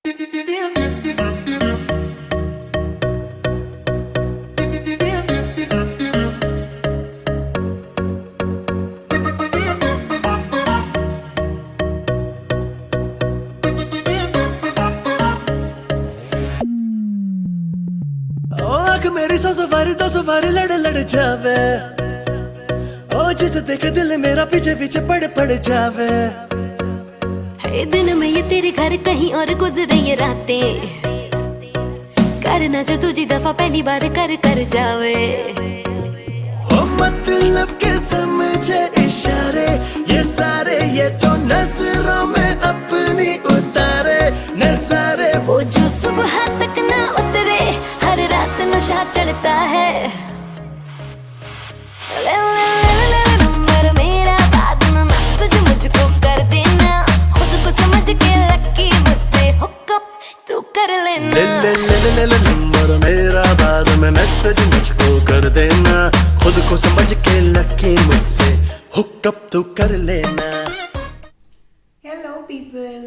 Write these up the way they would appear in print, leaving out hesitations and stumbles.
मेरी सौ सवारी लड़ लड़ जावे ओ जिसे देख दिल मेरा पीछे पीछे पड़ जावे। है दिन में ये तेरे घर कहीं और गुजरे ये रातें, करना जो तुझी दफा पहली बार कर जावे। ओ मतलब के समझे इशारे ये सारे ये तो नजरों में अपनी उतारे नजारे। वो जो सुबह तक ना उतरे हर रात नशा चढ़ता है। ले ले ले ले नंबर मेरा बाद में मैसेज मुझको कर देना, खुद को समझ के लकी मुझसे हुकअप तू कर लेना। ले ले ले ले ले नंबर मेरा बाद में मैसेज मुझको कर देना, खुद को समझ के लकी मुझसे हुकअप तू कर लेना। Hello people,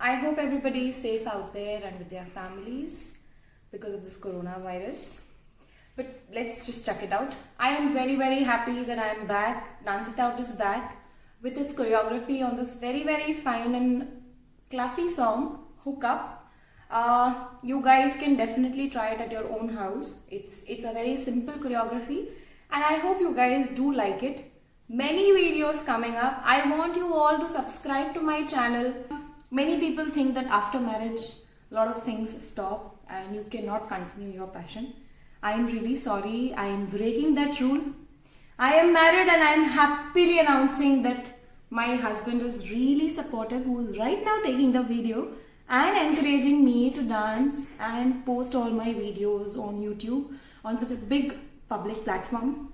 I hope everybody is safe out there and with their families because of this coronavirus. But let's just check it out. I am very happy that I am back. Dance It Out is back with its choreography on this very fine and classy song, Hook Up. You guys can definitely try it at your own house. It's a very simple choreography and I hope you guys do like it. Many videos coming up. I want you all to subscribe to my channel. Many people think that after marriage a lot of things stop and you cannot continue your passion. I am really sorry. I am breaking that rule. I am married and I am happily announcing that my husband is really supportive, who is right now taking the video and encouraging me to dance and post all my videos on YouTube on such a big public platform.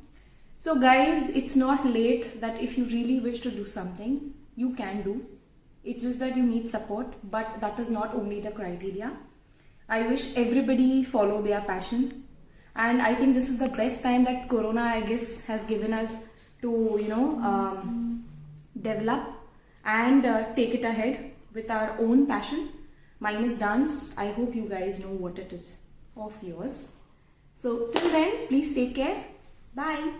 So guys, it's not late that if you really wish to do something, you can do. It's just that you need support, but that is not only the criteria. I wish everybody follow their passion. And I think this is the best time that Corona, I guess, has given us to, develop and take it ahead with our own passion. Mine is dance. I hope you guys know what it is of yours. So till then, please take care. Bye.